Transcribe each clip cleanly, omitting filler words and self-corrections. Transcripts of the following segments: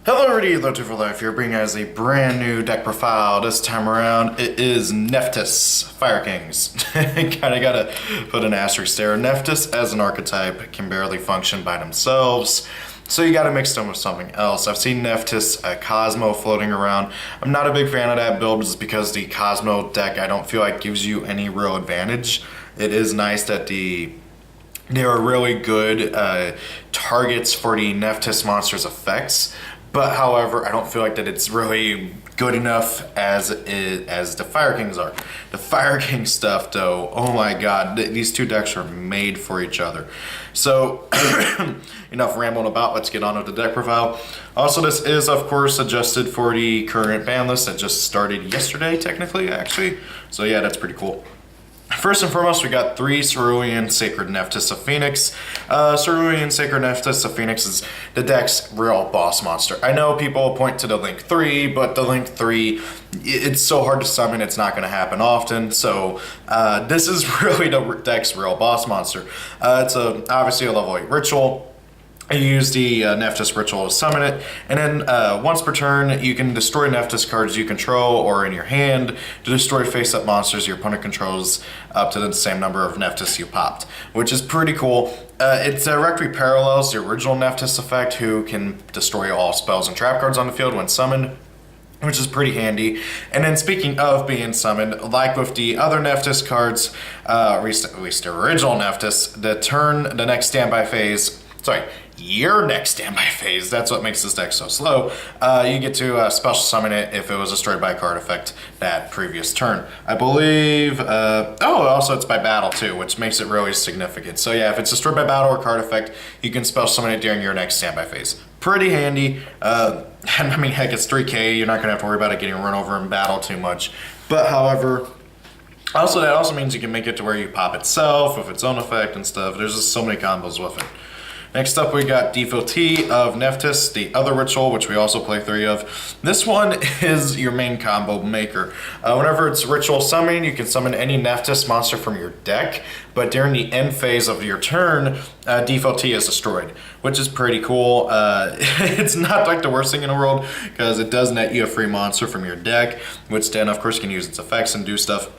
Hello everybody, Lotu for Life here, bringing guys a brand new deck profile. This time around, it is Nephthys, Fire Kings. Kinda gotta put an asterisk there. Nephthys as an archetype can barely function by themselves, so you gotta mix them with something else. I've seen Nephthys Cosmo floating around. I'm not a big fan of that build just because the Cosmo deck I don't feel like gives you any real advantage. It is nice that they are really good targets for the Nephthys monster's effects. But however, I don't feel like that it's really good enough as the Fire Kings are. The Fire King stuff though, oh my god, these two decks are made for each other. So, enough rambling about, let's get on with the deck profile. Also, this is of course adjusted for the current ban list that just started yesterday, technically, actually. So yeah, that's pretty cool. First and foremost, we got 3 Cerulean Sacred Nephthys of Phoenix. Cerulean Sacred Nephthys of Phoenix is the deck's real boss monster. I know people point to the Link 3, but the Link 3, it's so hard to summon, it's not going to happen often. So this is really the deck's real boss monster. It's obviously a level 8 ritual. You use the Nephthys ritual to summon it, and then once per turn, you can destroy Nephthys cards you control or in your hand to destroy face-up monsters your opponent controls up to the same number of Nephthys you popped, which is pretty cool. It directly parallels the original Nephthys effect, who can destroy all spells and trap cards on the field when summoned, which is pretty handy. And then speaking of being summoned, like with the other Nephthys cards, at least the original Nephthys, the next standby phase, your next standby phase, that's what makes this deck so slow. You get to special summon it if it was destroyed by a card effect that previous turn. I believe, also it's by battle too, which makes it really significant. So yeah, if it's destroyed by battle or card effect, you can special summon it during your next standby phase. Pretty handy. I mean, heck, it's 3K, you're not gonna have to worry about it getting run over in battle too much. But however, that also means you can make it to where you pop itself with its own effect and stuff. There's just so many combos with it. Next up, we got Devpro of Nephthys, the other ritual, which we also play 3 of. This one is your main combo maker. Whenever it's ritual summoning, you can summon any Nephthys monster from your deck, but during the end phase of your turn, Devpro is destroyed, which is pretty cool. It's not like the worst thing in the world, because it does net you a free monster from your deck, which then of course can use its effects and do stuff.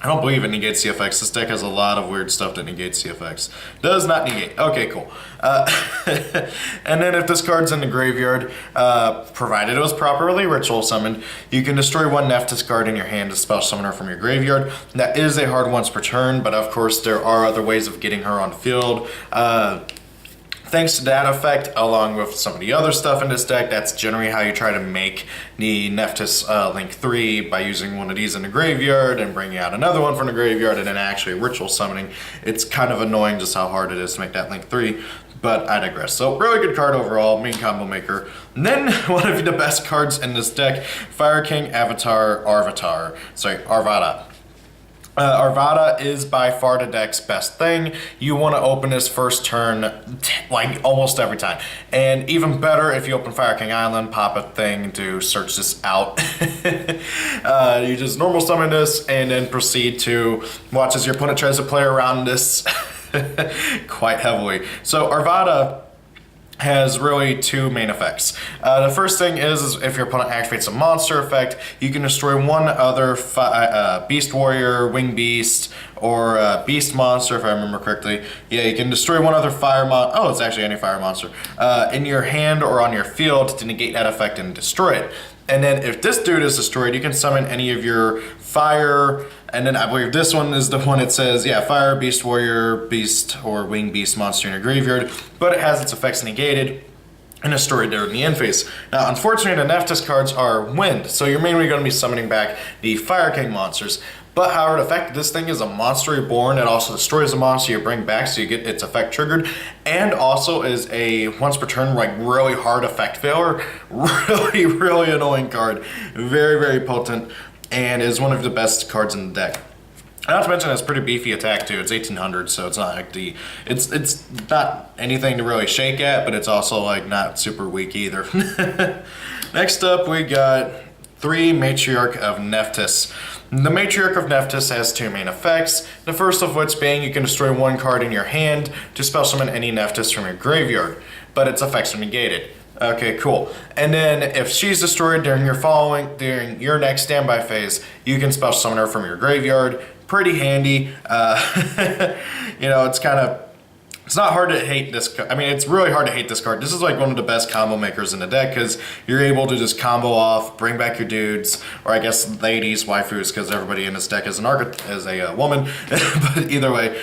I don't believe it negates the effects. This deck has a lot of weird stuff that negates the effects. Does not negate. Okay, cool. And then if this card's in the graveyard, provided it was properly ritual summoned, you can destroy 1 Nephthys card in your hand to special summon her from your graveyard. That is a hard once per turn, but of course there are other ways of getting her on the field. Thanks to that effect, along with some of the other stuff in this deck, that's generally how you try to make the Nephthys Link 3, by using one of these in the graveyard and bringing out another one from the graveyard and then actually ritual summoning. It's kind of annoying just how hard it is to make that Link 3, but I digress. So really good card overall, main combo maker. And then one of the best cards in this deck, Fire King Arvada. Arvada is by far the deck's best thing. You want to open this first turn like almost every time. And even better if you open Fire King Island, pop a thing to search this out. You just normal summon this and then proceed to watch as your opponent tries to play around this quite heavily. So Arvada has really 2 main effects. The first thing is if your opponent activates a monster effect, you can destroy 1 other Beast Warrior, Wing Beast, or Beast Monster, if I remember correctly. Yeah, you can destroy 1 other fire it's actually any fire monster, in your hand or on your field to negate that effect and destroy it. And then if this dude is destroyed, you can summon any of your fire, and then I believe this one is the one that says, yeah, fire, beast warrior, beast, or wing beast monster in your graveyard, but it has its effects negated and destroyed during the end phase. Now, unfortunately, the Nephthys cards are wind, so you're mainly going to be summoning back the Fire King monsters. But however, the effect of this thing is a monster reborn. It also destroys a monster you bring back, so you get its effect triggered, and also is a once per turn like really hard effect failure. Really annoying card. Very, very potent, and is one of the best cards in the deck. Not to mention, it's pretty beefy attack too. It's 1800, so it's not like it's not anything to really shake at, but it's also like not super weak either. Next up, we got 3 Matriarch of Nephthys. The Matriarch of Nephthys has 2 main effects, the first of which being you can destroy 1 card in your hand to special summon any Nephthys from your graveyard, but its effects are negated. Okay, cool. And then if she's destroyed during your next standby phase, you can special summon her from your graveyard. Pretty handy. You know, it's not hard to hate this. I mean, it's really hard to hate this card. This is like one of the best combo makers in the deck because you're able to just combo off, bring back your dudes, or I guess ladies, waifus, because everybody in this deck is a woman. But either way,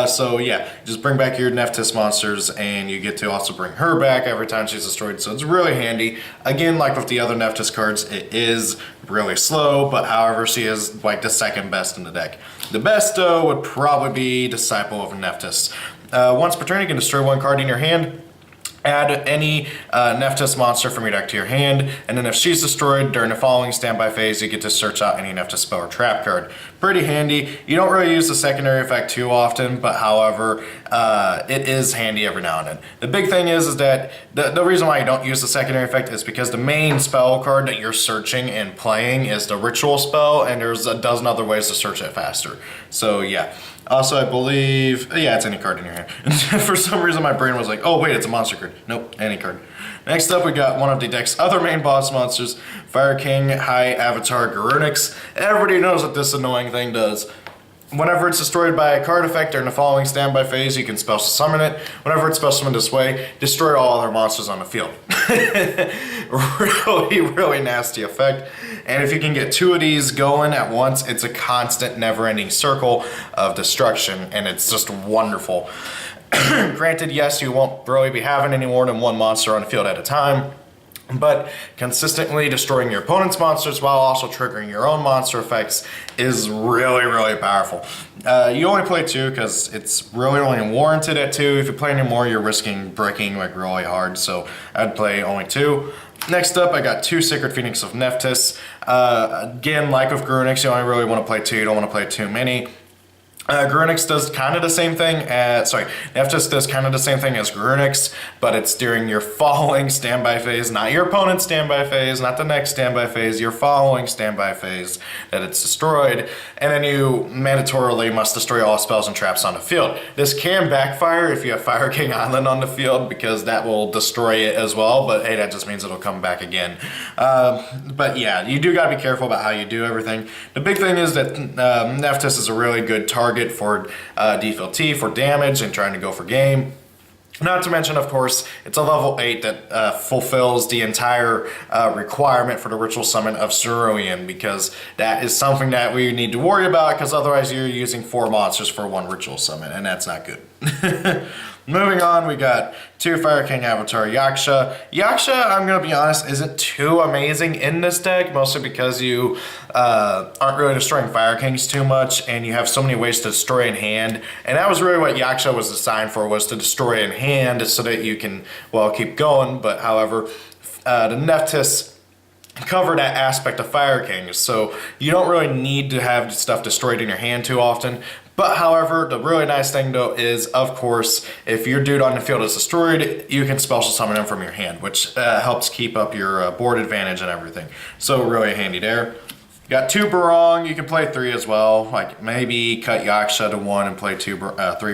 so yeah, just bring back your Nephthys monsters, and you get to also bring her back every time she's destroyed. So it's really handy. Again, like with the other Nephthys cards, it is really slow, but however, she is like the second best in the deck. The best though would probably be Disciple of Nephthys. Once per turn, you can destroy one card in your hand, add any Nephthys monster from your deck to your hand, and then if she's destroyed during the following standby phase, you get to search out any Nephthys spell or trap card. Pretty handy. You don't really use the secondary effect too often, but however, it is handy every now and then. The big thing is that the reason why you don't use the secondary effect is because the main spell card that you're searching and playing is the ritual spell, and there's a dozen other ways to search it faster. So yeah. Also, I believe, yeah, it's any card in your hand. For some reason, my brain was like, oh wait, it's a monster card. Nope, any card. Next up, we got one of the deck's other main boss monsters, Fire King High Avatar Garunix. Everybody knows what this annoying thing does. Whenever it's destroyed by a card effect during the following standby phase, you can special summon it. Whenever it's special summoned this way, destroy all other monsters on the field. Really nasty effect. And if you can get two of these going at once, it's a constant, never-ending circle of destruction, and it's just wonderful. Granted, yes, you won't really be having any more than one monster on the field at a time, but consistently destroying your opponent's monsters while also triggering your own monster effects is really powerful. You only play two because it's really only warranted at two. If you play any more, you're risking breaking like really hard, so I'd play only two. Next up, I got two Sacred Phoenix of Nephthys. Again, like with Garunix, you only really want to play two, you don't want to play too many. Garunix does kind of the same thing as, Nephthys does kind of the same thing as Garunix, but it's during your following standby phase, not your opponent's standby phase, not the next standby phase, your following standby phase that it's destroyed, and then you mandatorily must destroy all spells and traps on the field. This can backfire if you have Fire King Island on the field because that will destroy it as well, but hey, that just means it'll come back again. But yeah, you do gotta be careful about how you do everything. The big thing is that Nephthys is a really good target for DFLT, for damage, and trying to go for game. Not to mention, of course, it's a level 8 that fulfills the entire requirement for the ritual summon of Cerulean, because that is something that we need to worry about, because otherwise you're using 4 monsters for one ritual summon, and that's not good. Moving on, we got two Fire King Avatar Yaksha. Yaksha, I'm going to be honest, isn't too amazing in this deck, mostly because you aren't really destroying Fire Kings too much, and you have so many ways to destroy in hand. And that was really what Yaksha was designed for, was to destroy in hand so that you can, well, keep going. But however, the Nephthys cover that aspect of Fire Kings, so you don't really need to have stuff destroyed in your hand too often. But however, the really nice thing though is, of course, if your dude on the field is destroyed, you can special summon him from your hand, which helps keep up your board advantage and everything. So really handy there. Got 2 Barong, you can play 3 as well, like maybe cut Yaksha to 1 and play 3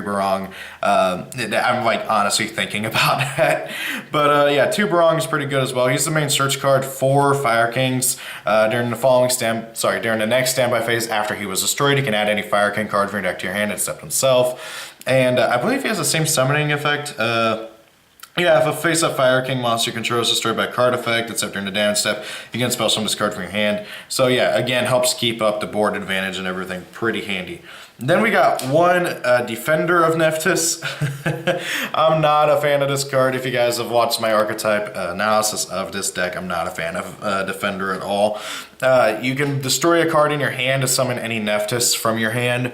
Barong. I'm like honestly thinking about that. But yeah, 2 Barong is pretty good as well. He's the main search card for Fire Kings. During the next standby phase after he was destroyed, you can add any Fire King card from your deck to your hand except himself. And I believe he has the same summoning effect. Yeah, if a face-up Fire King monster you control is destroyed by a card effect, except during the damage step, you can special summon this card from your hand. So yeah, again, helps keep up the board advantage and everything. Pretty handy. Then we got one Defender of Nephthys. I'm not a fan of this card. If you guys have watched my archetype analysis of this deck, I'm not a fan of Defender at all. You can destroy a card in your hand to summon any Nephthys from your hand.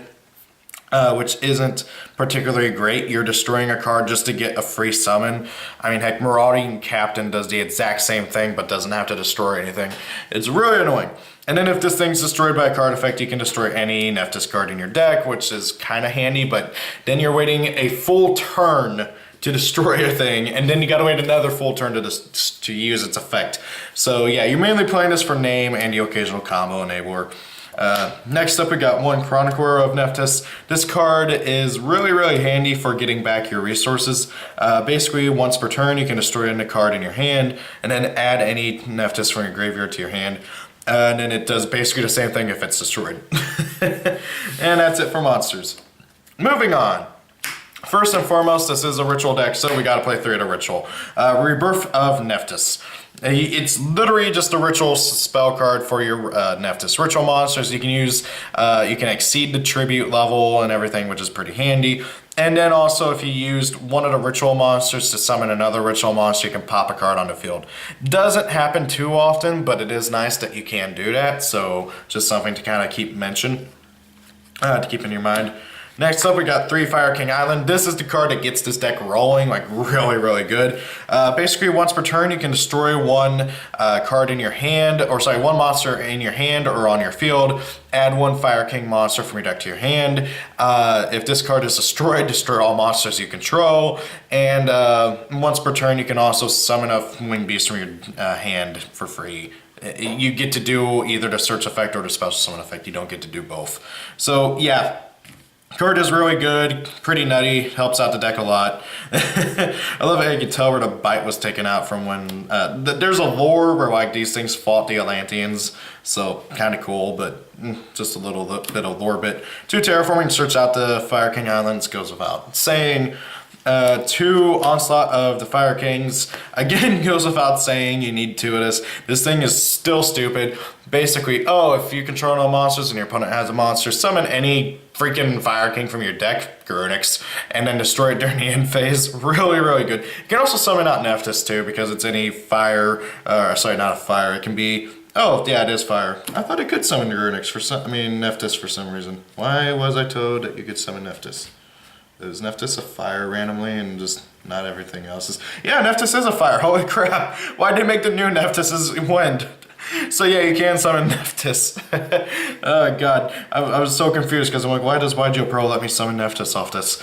Which isn't particularly great. You're destroying a card just to get a free summon. I mean, heck, Marauding Captain does the exact same thing, but doesn't have to destroy anything. It's really annoying. And then if this thing's destroyed by a card effect, you can destroy any Nephthys card in your deck, which is kind of handy, but then you're waiting a full turn to destroy a thing, and then you gotta wait another full turn to use its effect. So yeah, you're mainly playing this for name and the occasional combo enabler. Next up, we got one Chronicler of Nephthys. This card is really handy for getting back your resources. Basically, once per turn, you can destroy any card in your hand, and then add any Nephthys from your graveyard to your hand. And then it does basically the same thing if it's destroyed. And that's it for monsters. Moving on. First and foremost, this is a ritual deck, so we gotta play 3 of the ritual. Rebirth of Nephthys. It's literally just a ritual spell card for your Nephthys. Ritual monsters you can use, you can exceed the tribute level and everything, which is pretty handy. And then also if you used one of the ritual monsters to summon another ritual monster, you can pop a card on the field. Doesn't happen too often, but it is nice that you can do that, so just something to kind of keep in your mind. Next up, we got 3 Fire King Island. This is the card that gets this deck rolling, like really good. Basically, once per turn, you can destroy one card in your hand, or sorry, one monster in your hand or on your field. Add 1 Fire King monster from your deck to your hand. If this card is destroyed, destroy all monsters you control. And once per turn, you can also summon a winged beast from your hand for free. You get to do either the search effect or the special summon effect. You don't get to do both. So yeah. Card is really good, pretty nutty, helps out the deck a lot. I love how you can tell where the bite was taken out from when... there's a lore where like these things fought the Atlanteans, so kind of cool, but just a little bit of lore bit. 2 terraforming, search out the Fire King Islands, goes without saying. 2 Onslaught of the Fire Kings. Again, goes without saying, you need 2 of this. This thing is still stupid. Basically, if you control no monsters and your opponent has a monster, summon any freaking Fire King from your deck, Gurnix, and then destroy it during the end phase. Really good. You can also summon out Nephthys too, because it's any fire, sorry, not a fire, it can be, oh yeah, it is fire. I thought it could summon Gurnix Nephthys for some reason. Why was I told that you could summon Nephthys? Is Nephthys a fire randomly and just not everything else is? Yeah, Nephthys is a fire, holy crap. Why did they make the new Nephthys wind? So yeah, you can summon Nephthys. Oh god, I was so confused because I'm like, why does YgoAmino let me summon Nephthys off this?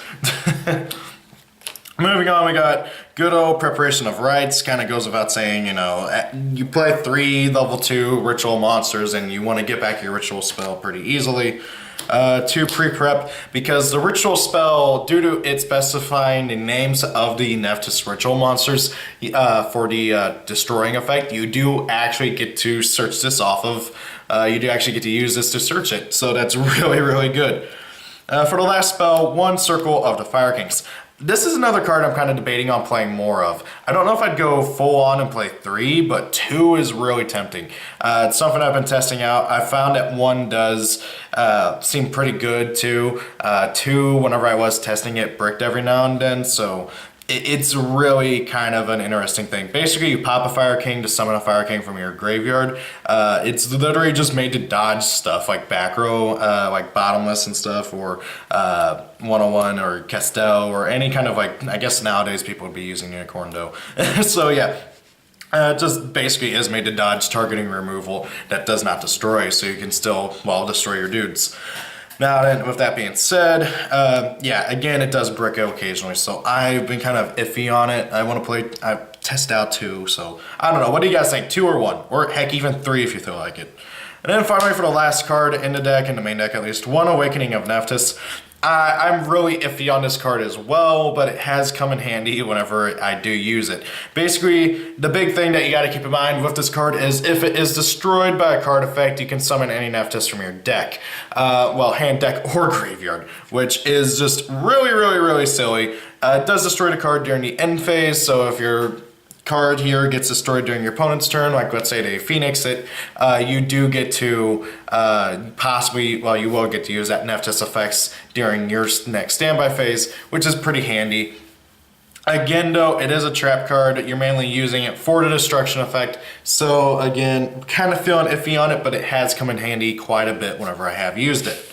Moving on, we got good old Preparation of Rites. Kind of goes without saying, you know, you play 3 level 2 ritual monsters and you want to get back your ritual spell pretty easily. 2 pre-prep, because the ritual spell, due to it specifying the names of the Nephthys ritual monsters for the destroying effect, you do actually get to search this off of, you do actually get to use this to search it, so that's really good. For the last spell, 1 Circle of the Fire Kings. This is another card I'm kind of debating on playing more of. I don't know if I'd go full on and play 3, but 2 is really tempting. It's something I've been testing out. I found that 1 does seem pretty good too. 2, whenever I was testing it, bricked every now and then, so it's really kind of an interesting thing. Basically, you pop a Fire King to summon a Fire King from your graveyard. It's literally just made to dodge stuff like back row, like Bottomless and stuff, or 101 or Castell, or any kind of like, I guess nowadays people would be using Unicorn though. So yeah. Just basically is made to dodge targeting removal that does not destroy, so you can still, well, destroy your dudes. Now then, with that being said, yeah, again, it does brick occasionally, so I've been kind of iffy on it. I want to play, I've tested out 2, so I don't know. What do you guys think? 2 or 1? Or heck, even 3 if you feel like it. And then finally, for the last card in the deck, in the main deck at least, 1 Awakening of Nephthys. I'm really iffy on this card as well, but it has come in handy whenever I do use it. Basically, the big thing that you gotta keep in mind with this card is if it is destroyed by a card effect, you can summon any Nephthys from your deck. Well, hand, deck, or graveyard, which is just really silly. It does destroy the card during the end phase, so if your card here gets destroyed during your opponent's turn, like let's say they Phoenix it, you do get to possibly, well, you will get to use that Nephthys effects during your next standby phase, which is pretty handy. Again though, it is a trap card. You're mainly using it for the destruction effect, so again, kind of feeling iffy on it, but it has come in handy quite a bit whenever I have used it.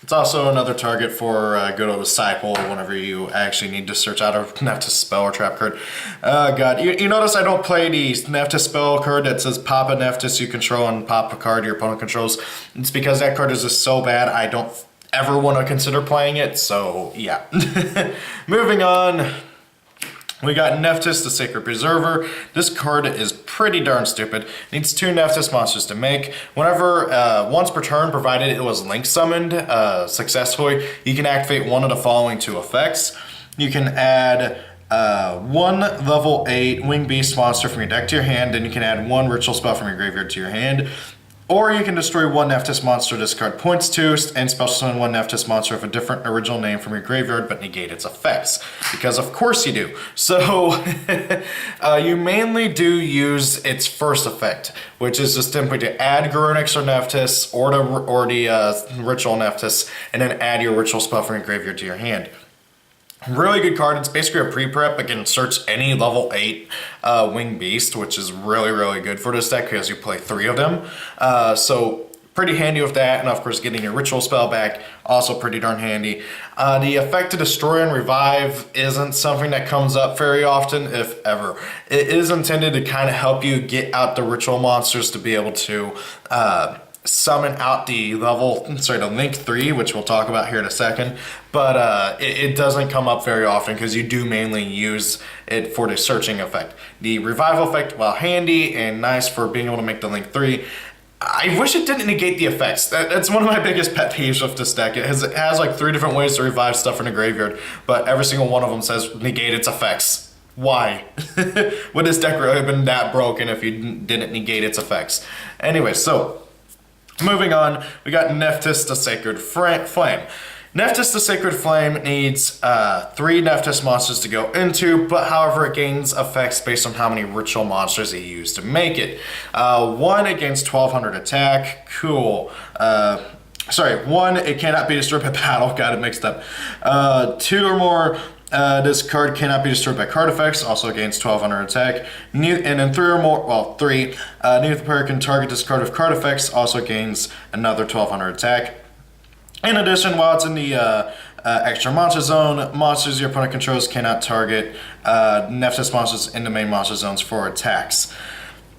It's also another target for good old Disciple whenever you actually need to search out a Nephthys spell or trap card. God, you notice I don't play the Nephthys spell card that says pop a Nephthys you control and pop a card your opponent controls. It's because that card is just so bad I don't ever want to consider playing it, so yeah. Moving on. We got Nephthys, the Sacred Preserver. This card is pretty darn stupid. Needs 2 Nephthys monsters to make. Whenever, once per turn, provided it was link summoned successfully, you can activate one of the following 2 effects. You can add 1 level 8 Winged Beast monster from your deck to your hand, and you can add 1 ritual spell from your graveyard to your hand. Or you can destroy 1 Nephthys monster, discard points to, and special summon 1 Nephthys monster of a different original name from your graveyard, but negate its effects. Because of course you do. So, you mainly do use its first effect, which is just simply to add Garunix or Nephthys, or the ritual Nephthys, and then add your ritual spell from your graveyard to your hand. Really good card. It's basically a pre-prep. It can search any level 8 Winged Beast, which is really, really good for this deck because you play 3 of them. So pretty handy with that, and of course getting your ritual spell back, also pretty darn handy. The effect to destroy and revive isn't something that comes up very often, if ever. It is intended to kind of help you get out the ritual monsters to be able to summon out the link 3, which we'll talk about here in a second, but it doesn't come up very often because you do mainly use it for the searching effect. The revival effect, while handy and nice for being able to make the link 3, I wish it didn't negate the effects. That's one of my biggest pet peeves with this deck. It has like 3 different ways to revive stuff in the graveyard, but every single one of them says negate its effects. Why? Would this deck really have been that broken if you didn't negate its effects? Anyway, so moving on, we got Nephthys, the Sacred Flame. Nephthys, the Sacred Flame needs 3 Nephthys monsters to go into, but however it gains effects based on how many ritual monsters you use to make it. 1 against 1200 attack, cool. 1, it cannot be destroyed by battle, got it mixed up. 2 or more, this card cannot be destroyed by card effects, also gains 1200 attack. And then 3 or more, 3, neither the player can target this card with card effects, also gains another 1200 attack. In addition, while it's in the extra monster zone, monsters your opponent controls cannot target Nephthys monsters in the main monster zones for attacks.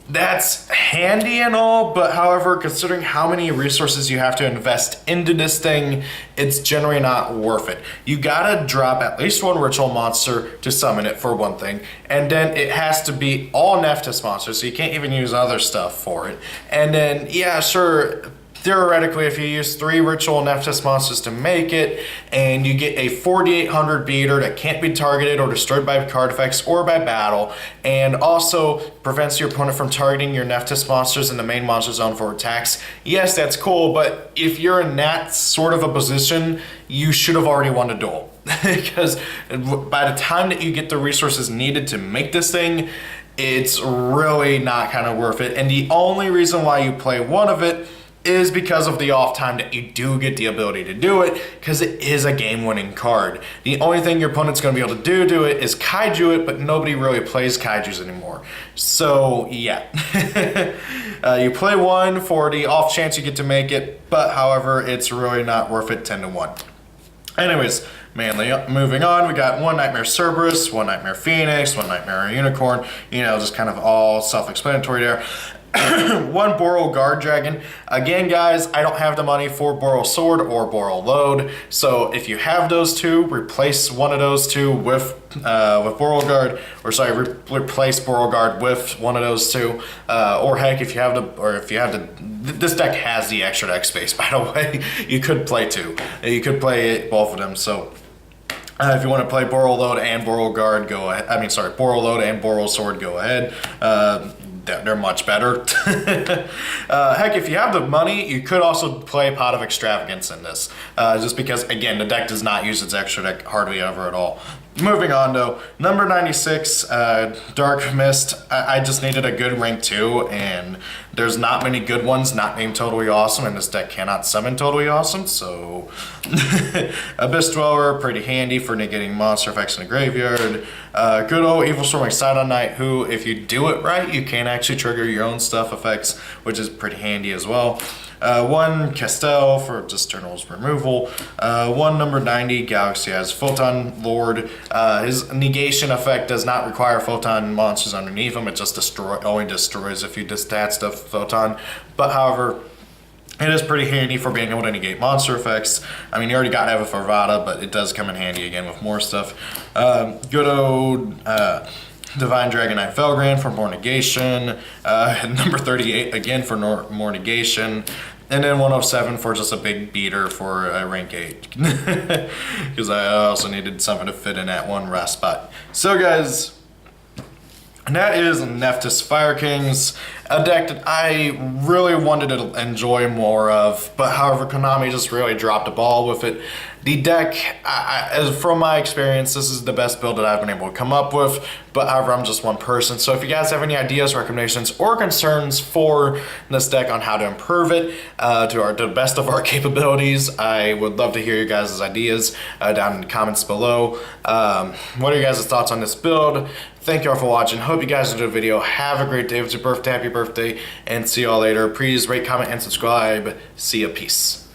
That's handy and all, but however, considering how many resources you have to invest into this thing, it's generally not worth it. You gotta drop at least 1 ritual monster to summon it for one thing, and then it has to be all Nephthys monsters, so you can't even use other stuff for it. And then, yeah, sure, theoretically, if you use 3 ritual Nephthys monsters to make it, and you get a 4800 beater that can't be targeted or destroyed by card effects or by battle, and also prevents your opponent from targeting your Nephthys monsters in the main monster zone for attacks, yes, that's cool, but if you're in that sort of a position, you should have already won the duel. Because by the time that you get the resources needed to make this thing, it's really not kind of worth it. And the only reason why you play one of it is because of the off time that you do get the ability to do it, because it is a game-winning card. The only thing your opponent's going to be able to do it is kaiju it, but nobody really plays kaijus anymore. So yeah, you play 1 for the off chance you get to make it, but however, it's really not worth it 10-1. Anyways, mainly moving on, we got 1 Nightmare Cerberus, 1 Nightmare Phoenix, 1 Nightmare Unicorn, just kind of all self-explanatory there. 1 Boral Guard Dragon. Again, guys, I don't have the money for Boral Sword or Boral Load, so if you have those 2, replace one of those 2 with Boral Guard, replace Boral Guard with one of those 2, or heck, if you have this deck has the extra deck space, by the way, you could play 2. You could play both of them, so if you want to play Boral Load and Boral Guard, go ahead. Boral Load and Boral Sword, go ahead. They're much better. Heck, if you have the money, you could also play Pot of Extravagance in this. Just because, again, the deck does not use its extra deck hardly ever at all. Moving on though, number 96, Dark Mist. I just needed a good rank 2, and there's not many good ones not named Totally Awesome, and this deck cannot summon Totally Awesome, so Abyss Dweller, pretty handy for negating monster effects in the graveyard. Good old Evil Storming Sidon Knight, who, if you do it right, you can actually trigger your own stuff effects, which is pretty handy as well. 1 Castell for just Journal's removal. 1 number 90 Galaxy has Photon Lord. His negation effect does not require photon monsters underneath him. It just only destroys if you detach the photon. But however, It is pretty handy for being able to negate monster effects. I mean, you already got Eva Farvada, but it does come in handy again with more stuff. Good old Divine Dragonite Felgrand for more negation. Number 38 again for more negation. And then 107 for just a big beater for rank 8. Because I also needed something to fit in at one rest spot. So guys, and that is Nephthys Fire Kings, a deck that I really wanted to enjoy more of, but however Konami just really dropped the ball with it. The deck, from my experience, this is the best build that I've been able to come up with, but however I'm just one person. So if you guys have any ideas, recommendations, or concerns for this deck on how to improve it to the best of our capabilities, I would love to hear your guys' ideas down in the comments below. What are your guys' thoughts on this build? Thank you all for watching. Hope you guys enjoyed the video. Have a great day. If it's your birthday, happy birthday, and see y'all later. Please rate, comment, and subscribe. See ya. Peace.